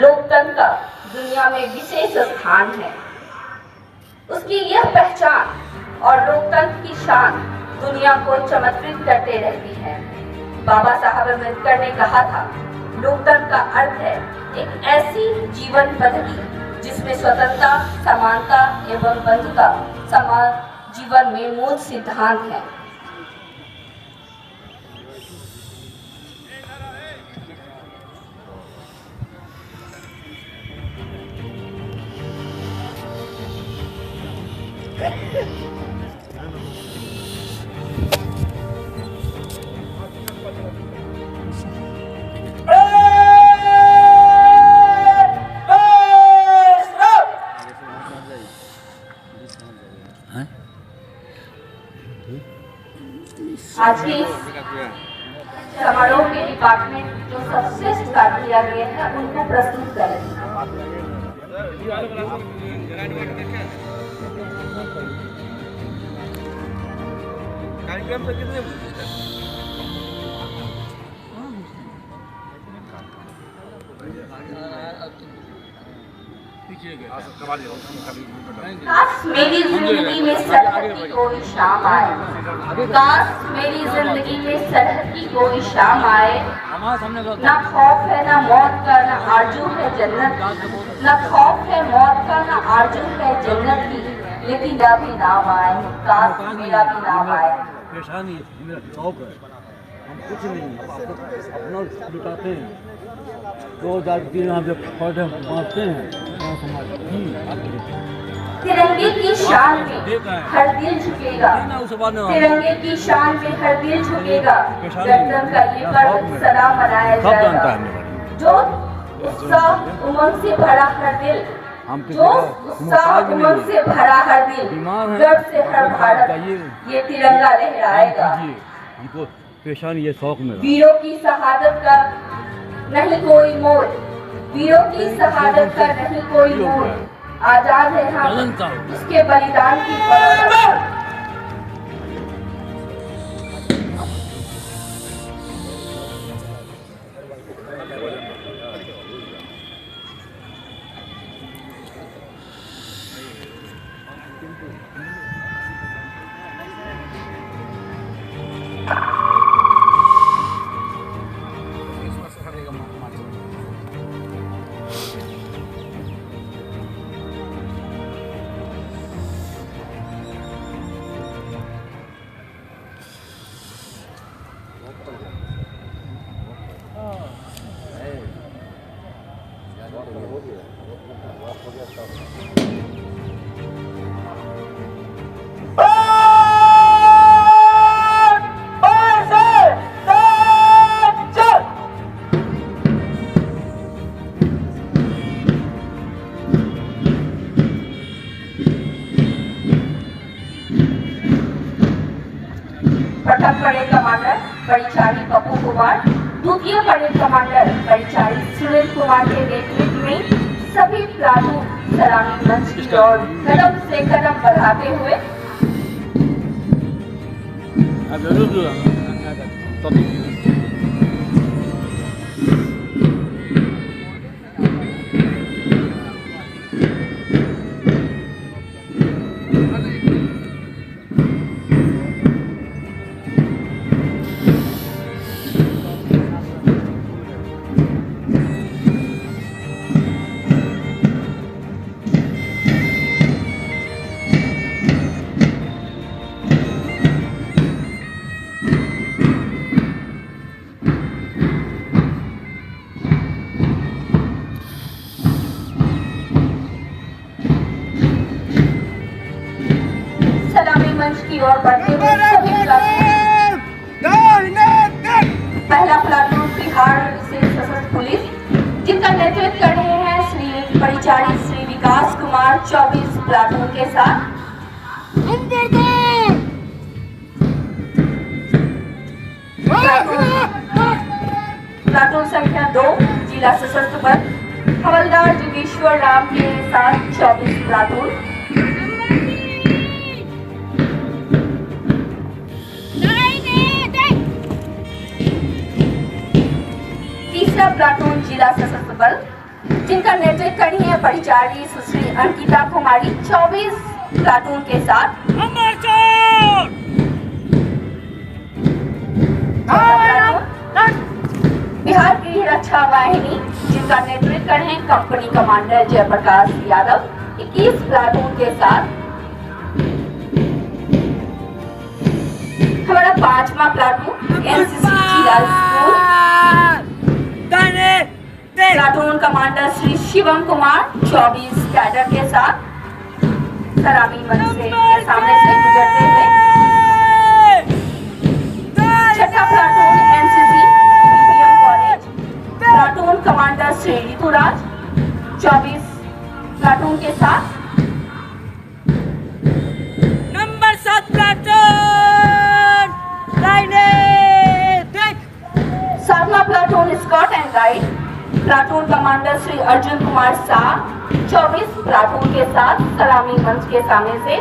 लोकतंत्र का दुनिया में विशेष स्थान है। उसकी यह पहचान और लोकतंत्र की शान दुनिया को चमत्कृत करते रहती है। बाबा साहब अम्बेडकर ने कहा था, लोकतंत्र का अर्थ है एक ऐसी जीवन पद्धति जिसमें स्वतंत्रता, समानता एवं बंधुता समाज जीवन में मूल सिद्धांत है। आज के समारोह के डिपार्टमेंट जो सर्वश्रेष्ठ कार्य किया गया है उनको प्रस्तुत करें। कार्यक्रम से कितने काश मेरी जिंदगी में सरहद की कोई शाम आए, काश मेरी जिंदगी में सरहद की कोई शाम आए। ना खौफ है ना मौत का, ना आरजू है जन्नत की। ना खौफ है मौत का, ना आरजू है जन्नत की। लेकिन मेरा भी नाम आए, काश मेरा भी नाम आए। परेशानी मेरा शौक है, हम कुछ नहीं अपना लुटाते हैं। 2003 हम जब पौधे बांटते हैं तिरंगे की शान में हर दिल झुकेगा, तिरंगे की शान में हर दिल झुकेगा। गणतंत्र का ये पर्व सदा मनाया जाएगा। जो उत्साह उमंग से भरा हर दिल, जो उत्साह उमंग से भरा हर दिल, गर्व से हर भारत ये तिरंगा लहराएगा। हमको पेशानी ये शौक में वीरों की शहादत का नहीं कोई मोल, वीरों की शहादत का नहीं कोई मोल। आजाद है हम उसके बलिदान की बदौलत। प्रथम परेड कमांडर परिचारी पप्पू कुमार, द्वितीय परेड कमांडर परिचारी सुनील कुमार के नेतृत्व में सभी प्लाटून सलामी मंच की ओर कदम से कदम बढ़ाते हुए मंच की ओर बढ़ते हुए सभी प्लाटून, पहला प्लाटून बिहार विशेष सशस्त्र पुलिस, जिनका नेतृत्व कर रहे हैं श्री परिचारी श्री विकास कुमार 24 प्लाटून के साथ। प्लाटून संख्या 2 जिला सशस्त्र बल हवलदार जोगेश्वर राम के साथ 24 प्लाटून। तीसरा प्लाटून जिला सशस्त्र बल जिनका नेतृत्व कर रही है परिचारी सुश्री अंकिता कुमारी 24 प्लाटून के साथ। बिहार गृह रक्षा वाहिनी जिनका नेतृत्व कर रहे हैं company commander Jayprakash Yadav 21 platoon के साथ। हमारा 5वां प्लाटून एनसीसी जिला school platoon commander Shri Shivam Kumar 24 cadre के साथ सलामी मंच से सामने से गुजरते हुए। 6ठा platoon NCC PVM college platoon commander Shri Rituraj 24 platoon के साथ। नंबर 7 प्लाटून 7वां platoon scout and guide platoon commander Shri Arjun Kumar Shah 24 platoon के साथ सलामी मंच के सामने से।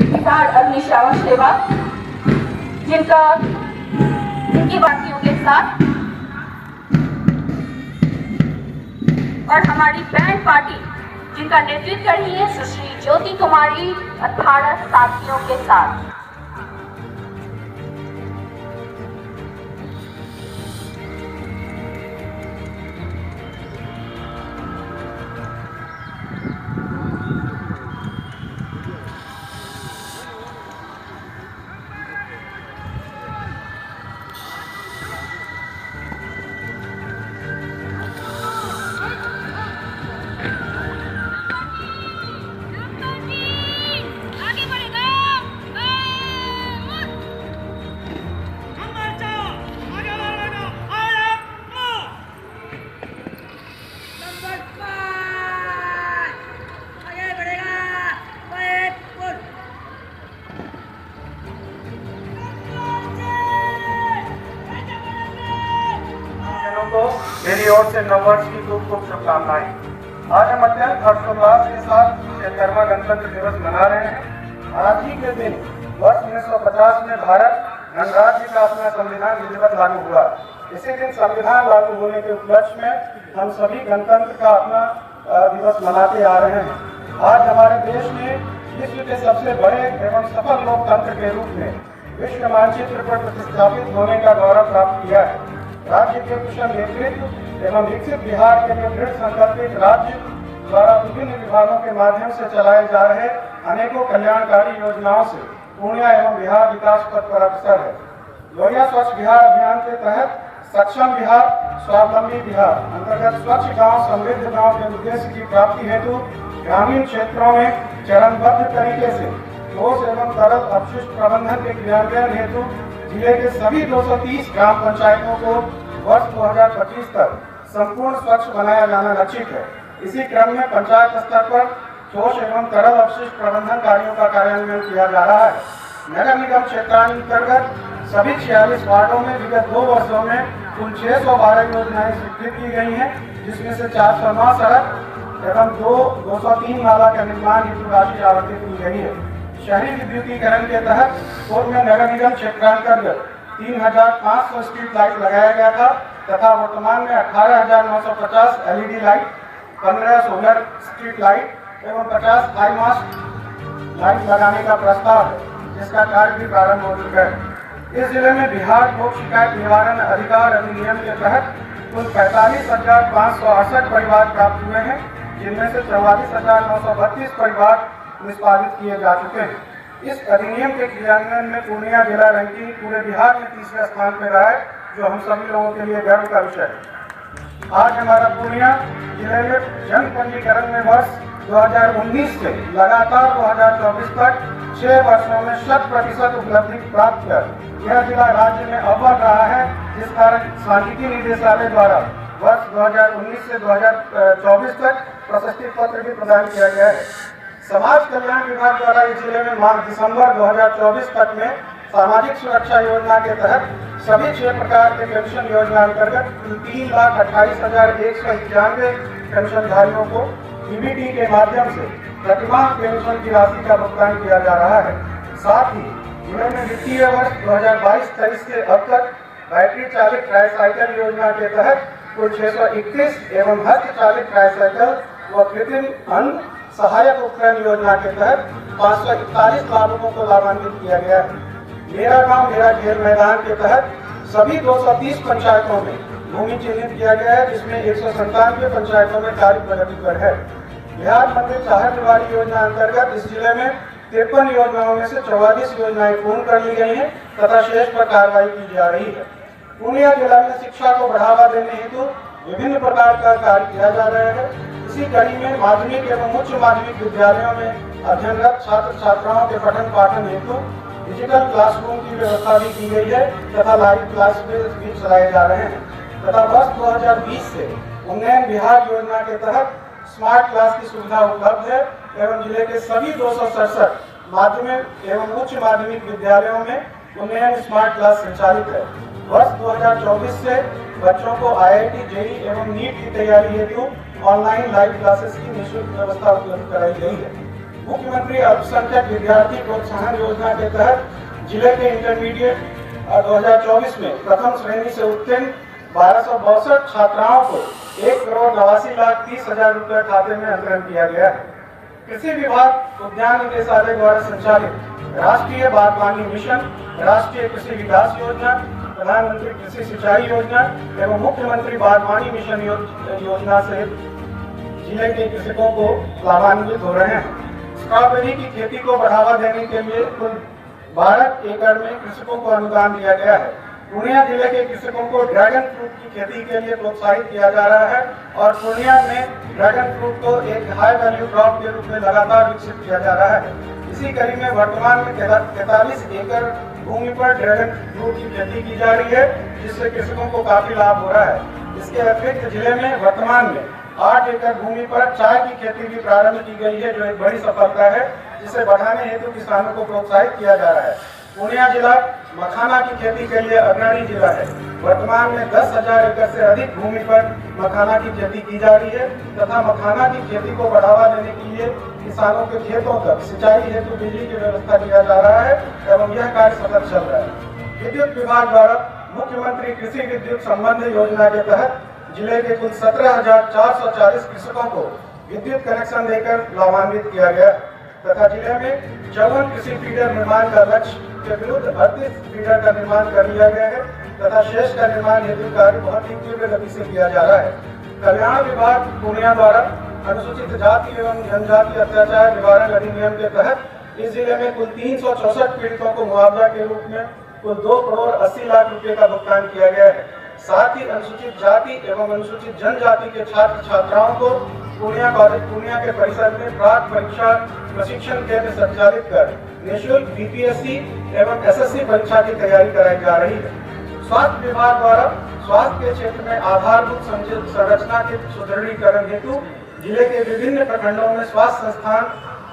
बिहार अग्निशमन सेवा जिनकी बाकियों के साथ और हमारी बैंड पार्टी जिनका नेतृत्व कर रही है सुश्री ज्योति कुमारी 18 साथियों के साथ। मेरी ओर से नववर्ष की खूब खूब शुभकामनाएं। आज हम अत्यंत हर्षोल्लास के साथ 76वां गणतंत्र दिवस मना रहे हैं। आज ही के दिन वर्ष 1950 में भारत गणराज्य का अपना संविधान विधिवत लागू हुआ। इसी दिन संविधान लागू होने के उपलक्ष्य में हम सभी गणतंत्र का अपना दिवस मनाते आ रहे हैं। आज हमारे देश ने विश्व के सबसे बड़े एवं सफल लोकतंत्र के रूप में विश्व मानचित्र पर प्रतिष्ठापित होने का गौरव प्राप्त किया है। राज्य के कुशल नेतृत्व एवं विकसित बिहार के लिए दृढ़ संकल्पित राज्य द्वारा विभिन्न विभागों के माध्यम से चलाए जा रहे अनेकों कल्याणकारी योजनाओं से पूर्णिया एवं बिहार विकास पथ पर अग्रसर है। लोहिया स्वच्छ बिहार अभियान के तहत सक्षम बिहार स्वावलंबी बिहार अंतर्गत स्वच्छ गांव समृद्ध गांव के उद्देश्य की प्राप्ति हेतु ग्रामीण क्षेत्रों में चरणबद्ध तरीके से ठोस एवं तरल अपशिष्ट प्रबंधन के क्रियान्वयन हेतु जिले के सभी 230 ग्राम पंचायतों को वर्ष 2025 तक संपूर्ण स्वच्छ बनाया जाना लक्षित है। इसी क्रम में पंचायत स्तर पर ठोस एवं तरल अपशिष्ट प्रबंधन कार्यों का कार्यान्वयन किया जा रहा है। नगर निगम क्षेत्रांतर्गत सभी 46 वार्डों में विगत 2 वर्षों में कुल 612 योजनाएं स्वीकृत की गई हैं, जिसमें से 409 सड़क एवं 203 नाला का निर्माण हेतु राशि आवंटित की गई है। शहरी विद्युतीकरण के तहत पूर्व में नगर निगम क्षेत्रांतर्गत 3500 स्ट्रीट लाइट लगाया गया था तथा वर्तमान में 18,950 LED light, 15 solar street light एवं 50 हाई मास्ट लाइट लगाने का प्रस्ताव है, जिसका कार्य भी प्रारंभ हो चुका है। इस जिले में बिहार लोक शिकायत निवारण अधिकार अधिनियम के तहत कुल 45,568 परिवार प्राप्त हुए हैं, जिनमें से 44,932 परिवार निष्पादित किए जा चुके हैं। इस अधिनियम के क्रियान्वयन में पूर्णिया जिला रैंकिंग पूरे बिहार में 3रे स्थान पर रहा है, जो हम सभी लोगों के लिए गर्व का विषय है। आज हमारा पूर्णिया जिले में जन पंजीकरण में वर्ष 2019 से लगातार 2024 तक 6 वर्षों में 100% उपलब्धि प्राप्त कर यह जिला राज्य में अव्वल रहा है, जिस कारण सांख्यिकी निदेशालय द्वारा वर्ष 2019 से 2024 तक प्रशस्ति पत्र भी प्रदान किया गया है। समाज कल्याण विभाग द्वारा इस जिले में मार्च दिसंबर 2024 तक में सामाजिक सुरक्षा योजना के तहत सभी 6 प्रकार के पेंशन योजना अंतर्गत 3,28,191 पेंशनधारियों को डीबीटी के माध्यम से प्रतिमाह पेंशन की राशि का भुगतान किया जा रहा है। साथ ही उन्होंने वित्तीय वर्ष 2022-23 के अब तक बैटरी चालित ट्राईसाइकिल योजना के तहत कुल 631 एवं हस्त चालित ट्राईसाइकिल व कृत्रिम अंग सहायक उपकरण योजना के तहत 541 लाभुकों को लाभान्वित किया गया है। मेरा गांव मेरा खेल मैदान के तहत सभी 230 पंचायतों में भूमि चिन्हित किया गया है, जिसमें 197 पंचायतों में कार्य प्रगति पर है। बिहार मंदिर चाहर निवारी योजना अंतर्गत इस जिले में 53 योजनाओं में से 44 योजनाएं पूर्ण कर ली गई हैं तथा शेष पर कार्रवाई की जा रही है। पूर्णिया जिला में शिक्षा को बढ़ावा देने हेतु विभिन्न प्रकार का कार्य किया जा रहा है। इसी कड़ी में माध्यमिक एवं उच्च माध्यमिक विद्यालयों में अध्ययनरत छात्र छात्राओं के पठन पाठन हेतु डिजिटल क्लासरूम की व्यवस्था भी की गई है तथा लाइव क्लास भी चलाए जा रहे हैं तथा वर्ष 2020 से उन्नयन बिहार योजना के तहत स्मार्ट क्लास की सुविधा उपलब्ध है एवं जिले के सभी 267 माध्यमिक एवं उच्च माध्यमिक विद्यालयों में उन्नयन स्मार्ट क्लास संचालित है। वर्ष 2024 से बच्चों को IIT, JEE एवं नीट की तैयारी हेतु ऑनलाइन लाइव क्लासेस की निःशुल्क व्यवस्था उपलब्ध कराई गई है। मुख्यमंत्री अल्पसंख्यक विद्यार्थी प्रोत्साहन योजना के तहत जिले के इंटरमीडिएट 2024 में प्रथम श्रेणी से उत्तीर्ण 1262 छात्राओं को 1,89,30,000 रुपये खाते में अंतरण किया गया है। कृषि विभाग उद्यान निदेशालय द्वारा संचालित राष्ट्रीय बागवानी मिशन, राष्ट्रीय कृषि विकास योजना, प्रधानमंत्री कृषि सिंचाई योजना एवं मुख्यमंत्री बागवानी मिशन योजना से जिले के कृषकों को लाभान्वित हो रहे हैं। स्ट्रॉबेरी की खेती को बढ़ावा देने के लिए कुल 12 एकड़ में कृषकों को अनुदान दिया गया है। पूर्णिया जिले के कृषकों को ड्रैगन फ्रूट की खेती के लिए प्रोत्साहित किया जा रहा है और पूर्णिया में ड्रैगन फ्रूट को एक हाई वैल्यू क्रॉप के रूप में लगातार विकसित किया जा रहा है। इसी कड़ी में वर्तमान में 43 एकड़ भूमि पर ड्रैगन फ्रूट की खेती की जा रही है, जिससे कृषकों को काफी लाभ हो रहा है। इसके अतिरिक्त जिले में वर्तमान में 8 एकड़ भूमि पर चाय की खेती भी प्रारंभ की गई है, जो एक बड़ी सफलता है, जिसे बढ़ाने हेतु किसानों को प्रोत्साहित किया जा रहा है। पूर्णिया जिला मखाना की खेती के लिए अग्रणी जिला है। वर्तमान में 10,000 एकड़ से अधिक भूमि पर मखाना की खेती की जा रही है तथा मखाना की खेती को बढ़ावा देने के लिए किसानों के खेतों तक सिंचाई हेतु बिजली की व्यवस्था किया जा रहा है एवं यह कार्य सफल चल रहा है। विद्युत विभाग द्वारा मुख्यमंत्री कृषि विद्युत संबंध योजना के तहत जिले के कुल 17,440 कृषकों को विद्युत कनेक्शन देकर लाभान्वित किया गया तथा जिले में 54 कृषि फीडर निर्माण का लक्ष्य के विरुद्ध 38 फीडर का निर्माण कर लिया गया है तथा शेष का निर्माण हेतु कार्य बहुत ही तीव्र गति से किया जा रहा है। कल्याण विभाग पूर्णिया द्वारा अनुसूचित जाति एवं जनजाति अत्याचार निवारण अधिनियम के तहत इस जिले में कुल 364 पीड़ितों को मुआवजा के रूप में कुल 2,80,00,000 रुपए का भुगतान किया गया है। साथ ही अनुसूचित जाति एवं अनुसूचित जनजाति के छात्र छात्राओं को पूर्णिया कॉलेज पूर्णिया के परिसर में प्राक परीक्षा प्रशिक्षण केंद्र संचालित कर निःशुल्क BPSC एवं SSC परीक्षा की तैयारी कराई जा रही है। स्वास्थ्य विभाग द्वारा स्वास्थ्य के क्षेत्र में आधारभूत संरचना के सुदृढ़ीकरण हेतु जिले के विभिन्न प्रखंडों में स्वास्थ्य संस्थान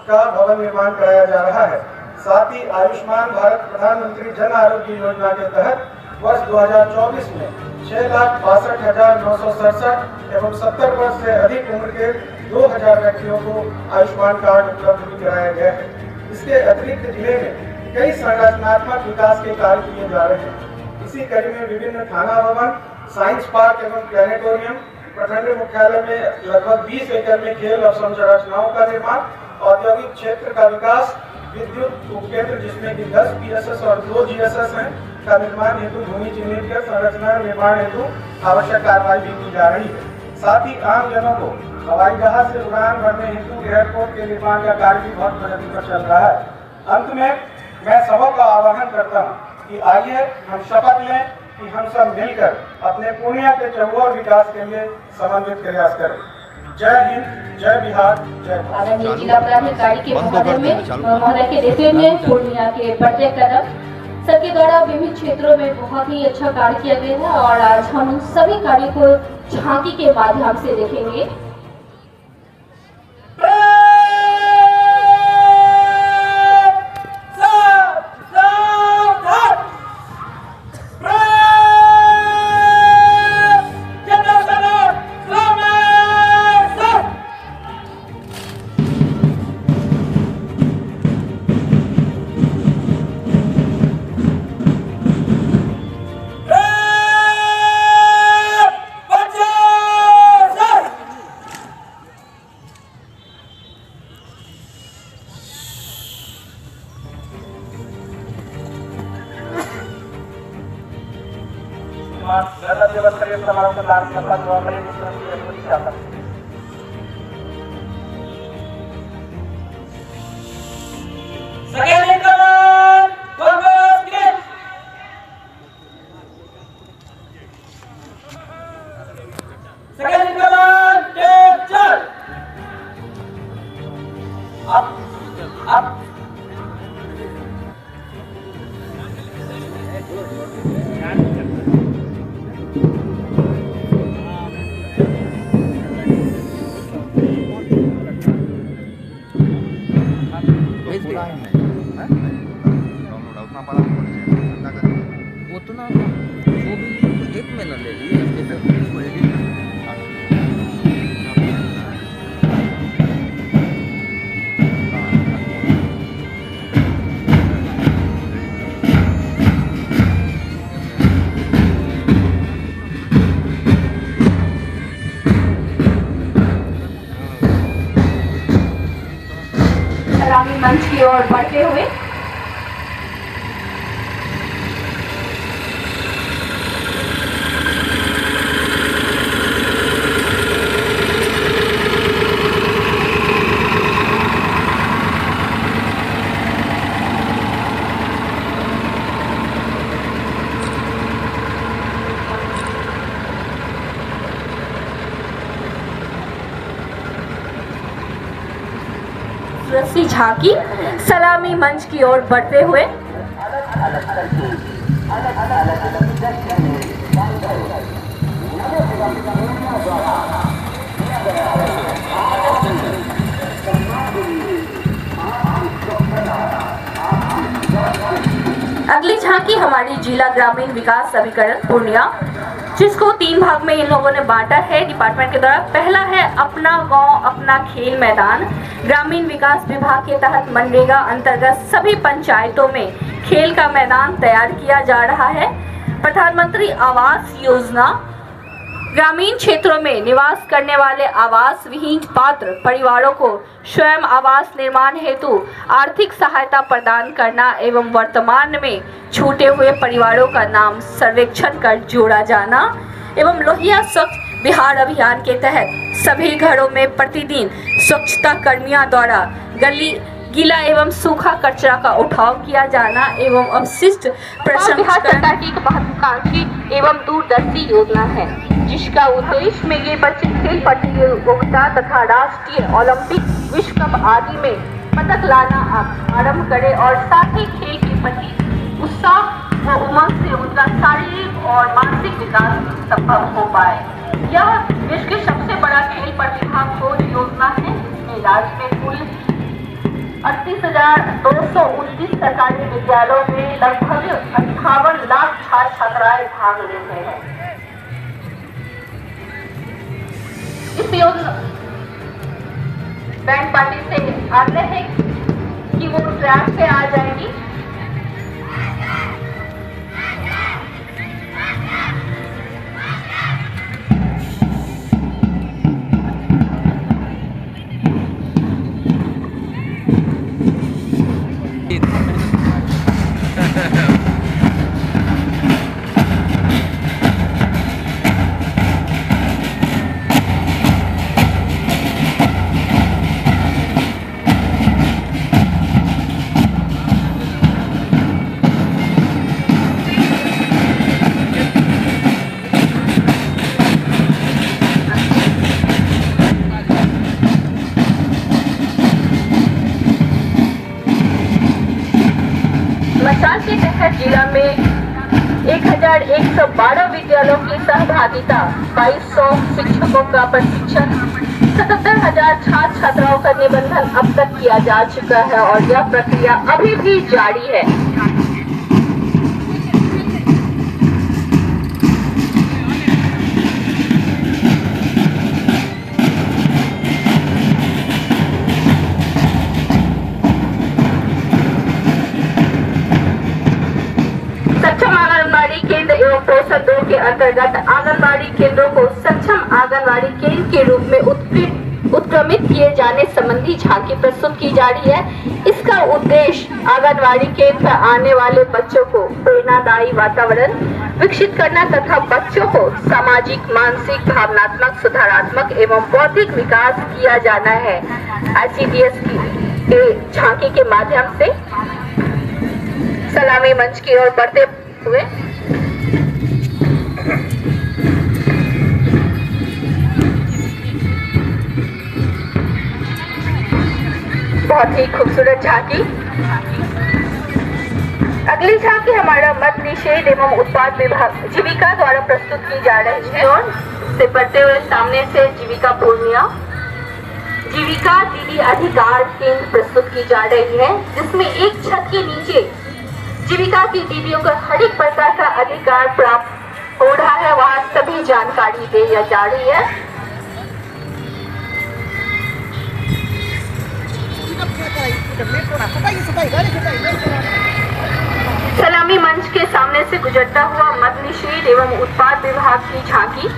का भवन निर्माण कराया जा रहा है। साथ ही आयुष्मान भारत प्रधानमंत्री जन आरोग्य योजना के तहत वर्ष 2024 में 6,62,967 एवं 70 वर्ष से अधिक उम्र के 2,000 व्यक्तियों को आयुष्मान कार्ड उपलब्ध भी कराया गया है। इसके अतिरिक्त जिले में कई संरचनात्मक विकास के कार्य किए जा रहे हैं। इसी कड़ी में विभिन्न थाना भवन, साइंस पार्क एवं प्लेनेटोरियम, प्रखंड मुख्यालय में लगभग 20 एकड़ में खेल अवसंरचनाओं का निर्माण, औद्योगिक क्षेत्र का विकास, विद्युत उपकेंद्र जिसमें कि 10 PSS और 2 GSS हैं का निर्माण हेतु भूमि चिन्हित कर संरचना निर्माण हेतु आवश्यक कार्रवाई भी की जा रही है। साथ ही आम जनों को हवाई जहाज से उड़ान भरने हेतु एयरपोर्ट के निर्माण का कार्य भी बहुत प्रगति पर चल रहा है। अंत में मैं सबका आह्वान करता हूँ कि आइए हम शपथ लें कि हम सब मिलकर अपने पूर्णिया के चहुओर विकास के लिए समन्वित प्रयास करें। जय हिंद, जय बिहार, जय भारत। आदरणीय जिला पदाधिकारी के महोदय के देते हुए पूर्णिया के बढ़ते कदम सबके द्वारा विभिन्न क्षेत्रों में बहुत ही अच्छा कार्य किया गया है और आज हम उन सभी कार्यों को झांकी के माध्यम से देखेंगे। गणतंत्र दिवस परेड समारोह का कार्यक्रम हुआ परेड चाहता हूँ। Second in command, Congress Kids. Second in command, take charge. Up. उतना वो भी एक महीना ले लिए इसको एडिट सलामी मंच की ओर बढ़ते हुए रस्सी झांकी सलामी मंच की ओर बढ़ते हुए अगली झांकी हमारी जिला ग्रामीण विकास अभिकरण पूर्णिया, जिसको 3 भाग में इन लोगों ने बांटा है डिपार्टमेंट के द्वारा। पहला है अपना गांव अपना खेल मैदान। ग्रामीण विकास विभाग के तहत मनरेगा अंतर्गत सभी पंचायतों में खेल का मैदान तैयार किया जा रहा है। प्रधानमंत्री आवास योजना ग्रामीण क्षेत्रों में निवास करने वाले आवास विहीन पात्र परिवारों को स्वयं आवास निर्माण हेतु आर्थिक सहायता प्रदान करना एवं वर्तमान में छूटे हुए परिवारों का नाम सर्वेक्षण कर जोड़ा जाना एवं लोहिया स्वच्छ बिहार अभियान के तहत सभी घरों में प्रतिदिन स्वच्छता कर्मियों द्वारा गीला एवं सूखा कचरा का उठाव किया जाना एवं अवशिष्ट बिहार सरकार की महत्वाकांक्षी एवं दूरदर्शी योजना है, जिसका उद्देश्य में ये बच्चे खेल प्रतियोगिता तथा राष्ट्रीय ओलंपिक विश्व कप आदि में पदक लाना आरंभ करे और साथ ही खेल के प्रति उत्साह व उमंग से उनका शारीरिक और मानसिक विकास संभव हो पाए। यह विश्व की सबसे बड़ा खेल प्रतिभा खोज योजना है, जिसमें राज्य में कुल 38,229 सरकारी विद्यालयों में लगभग 58 लाख छात्र छात्राएं भाग ले रहे हैं। इस योजना बैंड पार्टी से आग्रह है कि वो ट्रैक पे आ जाएंगी। मसाल के तहत जिला में 1112 विद्यालयों की सहभागिता, 2200 शिक्षकों का प्रशिक्षण, 77,000 छात्र छात्राओं का निबंधन अब तक किया जा चुका है और यह प्रक्रिया अभी भी जारी है। सक्षम आंगनबाड़ी केंद्र एवं पोषण 2 के अंतर्गत आंगनबाड़ी केंद्रों को सक्षम आंगनबाड़ी केंद्र के रूप में उत्क्रमित किए जाने संबंधी झांकी प्रस्तुत की जा रही है। इसका उद्देश्य आंगनवाड़ी केंद्र पर आने वाले बच्चों को प्रेरणादायी वातावरण विकसित करना तथा बच्चों को सामाजिक, मानसिक, भावनात्मक, सुधारात्मक एवं बौद्धिक विकास किया जाना है। ICDS के झांकी के माध्यम से सलामी मंच की ओर बढ़ते हुए बहुत ही खूबसूरत झांकी। अगली झांकी हमारा मद निषेध एवं उत्पाद विभाग जीविका द्वारा प्रस्तुत की जा रही है और से बढ़ते हुए सामने से जीविका पूर्णिया जीविका दीदी अधिकार केंद्र प्रस्तुत की जा रही है, जिसमें एक छत के नीचे जीविका की दीदियों को हर एक प्रकार का अधिकार प्राप्त हो रहा है, वहाँ सभी जानकारी दी जा रही है। सलामी मंच के सामने से गुजरता हुआ मद निषेध एवं उत्पाद विभाग की झांकी।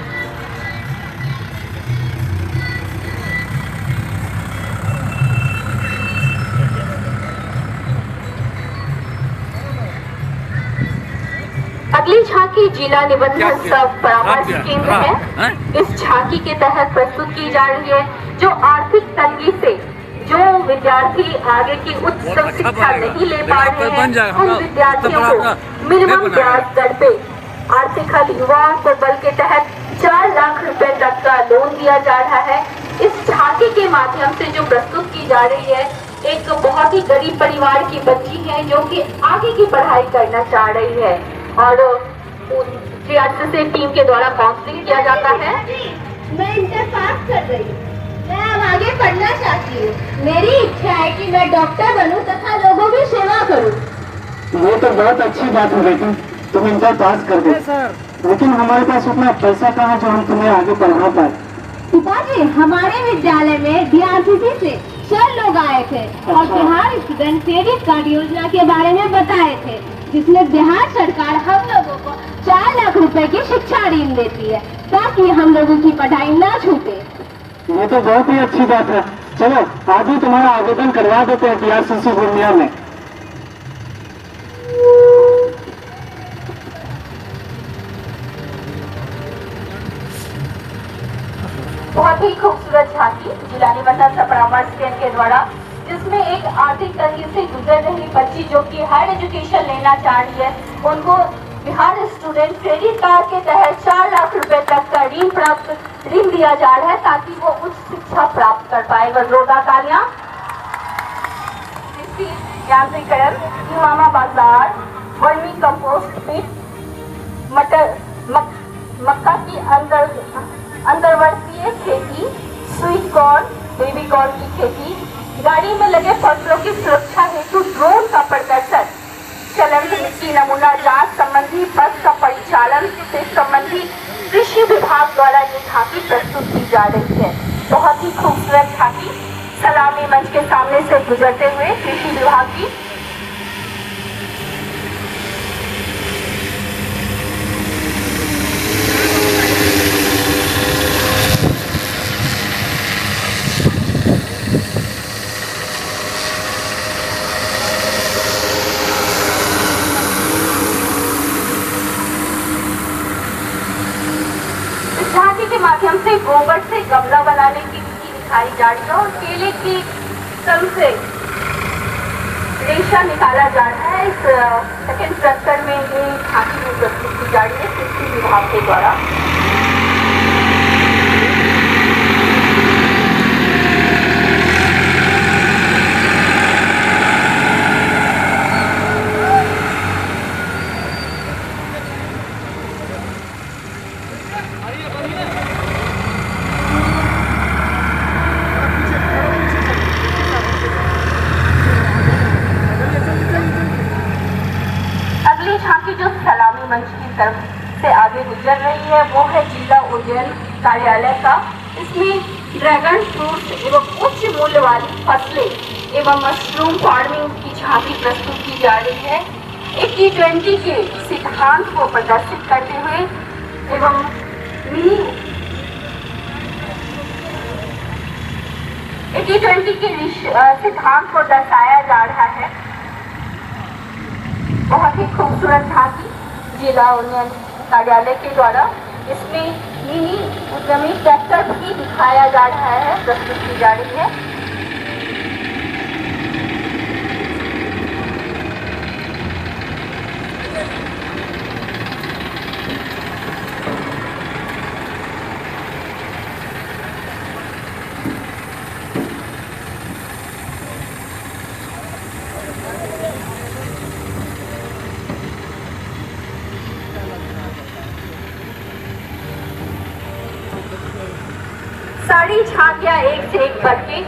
अगली झांकी जिला निबंधन सब परामर्श केंद्र है। इस झांकी के तहत प्रस्तुत की जा रही है जो आर्थिक तंगी से जो विद्यार्थी आगे की उच्च शिक्षा नहीं ले पा रहे हैं, उन विद्यार्थियों को मिनिमम ब्याज दर पे आर्थिक हल युवाओं को बल के तहत 4 लाख रुपए तक का लोन दिया जा रहा है। इस झांकी के माध्यम से जो प्रस्तुत की जा रही है, एक बहुत ही गरीब परिवार की बच्ची है जो कि आगे की पढ़ाई करना चाह रही है और से टीम के द्वारा काउंसलिंग किया जाता है। मैं इंटर पास कर रही हूँ, मैं अब आगे पढ़ना चाहती हूँ। मेरी इच्छा है कि मैं डॉक्टर बनूं तथा लोगों की सेवा करूं। ये तो बहुत अच्छी बात है बेटी, तुम इंटर पास कर दो, लेकिन हमारे पास उतना पैसा कहाँ जो हम तुम्हें आगे पढ़ा पाए। पिताजी, हमारे विद्यालय में DRCC से 4 लोग आए थे और बिहार स्टूडेंट क्रेडिट कार्ड योजना के बारे में बताए थे, जिसमें बिहार सरकार हम लोगों को 4 लाख रुपए की शिक्षा ऋण देती है ताकि हम लोगों की पढ़ाई न छूटे। ये तो बहुत ही अच्छी बात है। चलो आज ही तुम्हारा आवेदन करवा देते हैं DRCC पूर्णिया में। बहुत ही खूबसूरत झांकी जिला निबंधन सब परामर्श केंद्र के द्वारा, जिसमें एक आर्थिक तंगी से गुजर रही बच्ची जो कि हायर एजुकेशन लेना चाह रही है, उनको बिहार स्टूडेंट क्रेडिट कार्ड के तहत 4 लाख रुपए तक का ऋण दिया जा रहा है ताकि वो उच्च शिक्षा प्राप्त कर पाए। जोरदार तालियां। यांत्रिकरण, इमामा बाजार, वर्मी कंपोस्ट पिट, मक्का की अंतर्वर्तीय खेती, स्वीट कॉर्न, बेबी कॉर्न की खेती, गाड़ी में लगे फसलों की सुरक्षा हेतु ड्रोन का प्रदर्शन, चलन मिट्टी नमूना जांच संबंधी बस का परिचालन से संबंधी कृषि विभाग द्वारा ये झांकी प्रस्तुत की जा रही है। बहुत ही खूबसूरत झांकी सलामी मंच के सामने से गुजरते हुए कृषि विभाग की। के माध्यम से गोबर से गमला बनाने की विधि दिखाई जा रही है और केले की तल से रेशा निकाला जा रहा है। इस सेकेंड प्रस्तर में ये झांकी प्रस्तुत की जा रही है कृषि विभाग के द्वारा। झांकी जो सलामी मंच की तरफ से आगे गुजर रही है वो है जिला उद्यान कार्यालय का। इसमें ड्रैगन फ्रूट एवं उच्च मूल्य वाली फसलें एवं मशरूम फार्मिंग की झांकी प्रस्तुत की जा रही है। 80-20 के सिद्धांत को प्रदर्शित करते हुए एवं मिनी T20 के सिद्धांत को दर्शाया जा रहा है। बहुत ही खूबसूरत झांकी जिला उन्नयन कार्यालय के द्वारा। इसमें मिनी उद्यमी ट्रैक्टर भी दिखाया जा रहा है, प्रस्तुत की जा रही है। सारी झांकियां एक से एक बढ़ती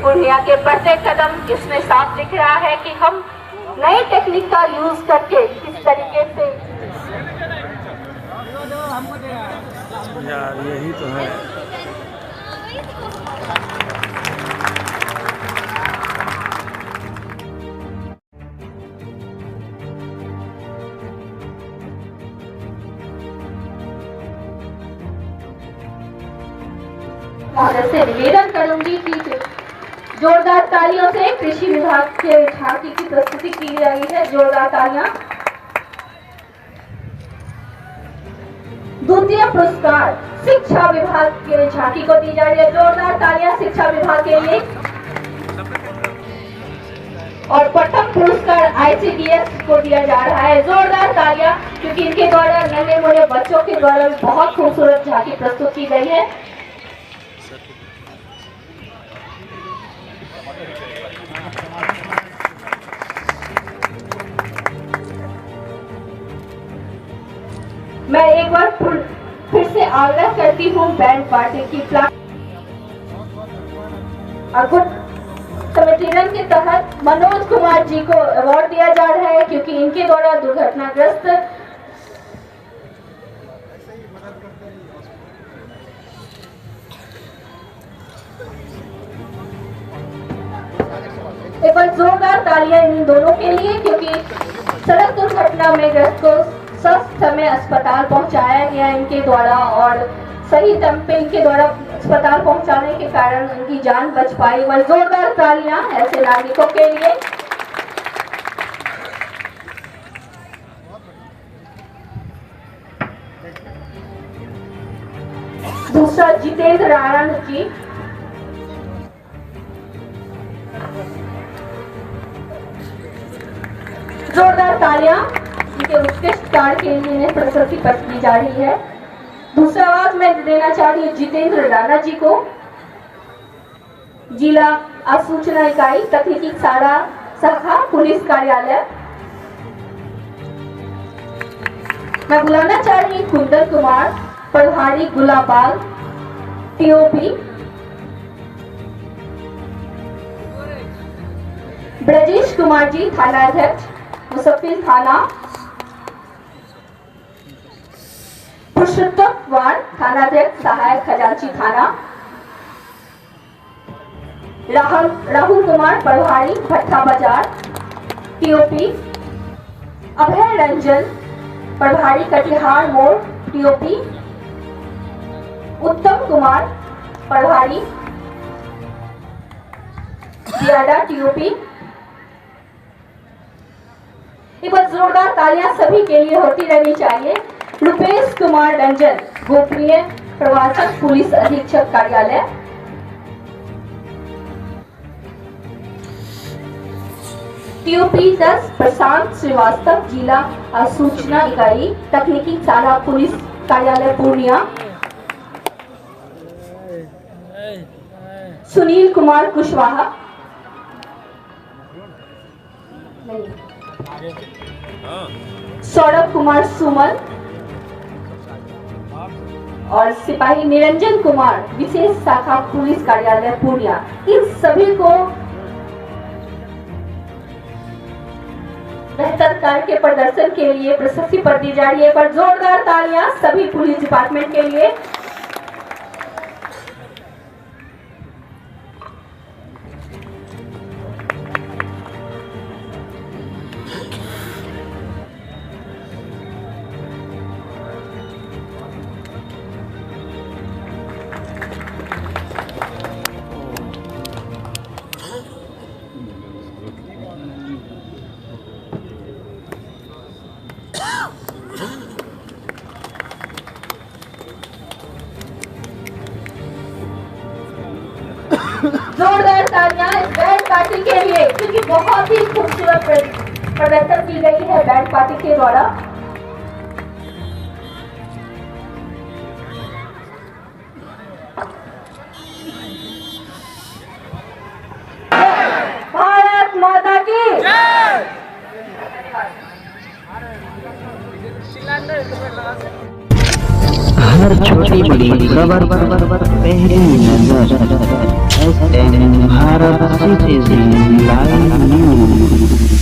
पूर्णिया के बढ़ते कदम इसमें साफ दिख रहा है कि हम नई टेक्निक का यूज करके किस तरीके से। यार यही तो है। महोदय से निवेदन करूंगी कि जोरदार तालियों से कृषि विभाग के झांकी की प्रस्तुति की गई है। जोरदार तालियां। द्वितीय पुरस्कार शिक्षा विभाग के झांकी को दी जा रही है। जोरदार तालियां शिक्षा विभाग के लिए। और प्रथम पुरस्कार ICDS को दिया जा रहा है। जोरदार तालियां, क्योंकि इनके द्वारा नन्हे मुन्ने बच्चों के द्वारा बहुत खूबसूरत झांकी प्रस्तुत की गई है। मैं एक बार फिर से आग्रह करती हूँ बैंड पार्टी की गुड कमेटियन के तहत मनोज कुमार जी को अवार्ड दिया जा रहा है, क्योंकि इनके द्वारा दुर्घटनाग्रस्त एक बार जोरदार तालियां इन दोनों के लिए, क्योंकि सड़क दुर्घटना में ग्रस्त को सख्त समय अस्पताल पहुंचाया गया इनके द्वारा, और सही दम पे इनके द्वारा अस्पताल पहुंचाने के कारण उनकी जान बच पाई। और जोरदार तालियां ऐसे नागरिकों के लिए। दूसरा जितेंद्र आनंद जी। जोरदार तालियां उनके उत्कृष्ट कार्य के लिए इन्हें प्रशस्ति पत्र दी जा रही है। दूसरा आवाज मैं देना चाह रही हूँ जितेंद्र राणा जी को, जिला असूचना इकाई तकनीकी शाखा पुलिस कार्यालय। मैं बुलाना चाह रही हूँ कुंदन कुमार प्रभारी गुलाबाग TOP, ब्रजेश कुमार जी थानाध्यक्ष मुसफ्फिल थाना, पुरुषोत्तम कुमार थानाध्यक्ष सहायक खजांची थाना, राहुल कुमार प्रभारी भट्टा बाजार TOP, अभय रंजन प्रभारी कटिहार मोड़ TOP, उत्तम कुमार प्रभारी जियाडा TOP। एक बार जोरदार तालियां सभी के लिए होती रहनी चाहिए। रुपेश कुमार रंजन गोपनीय प्रवाचक पुलिस अधीक्षक कार्यालय, TOP 10 प्रशांत श्रीवास्तव जिला सूचना इकाई तकनीकी शाखा पुलिस कार्यालय पूर्णिया, सुनील कुमार कुशवाहा, सौरभ कुमार सुमन और सिपाही निरंजन कुमार विशेष शाखा पुलिस कार्यालय पूर्णिया। इन सभी को बेहतर कार्य के प्रदर्शन के लिए प्रशस्ति पत्र दी जा रही है। पर जोरदार तालियां सभी पुलिस डिपार्टमेंट के लिए। जोरदार तालियां इस बैंड पार्टी के लिए, क्योंकि बहुत ही खूबसूरत प्रदर्शन की गई है बैंड पार्टी के द्वारा। भारत माता की जय। हर छोटी बड़ी खबर पहली नजर, SM Bharat citizen live news.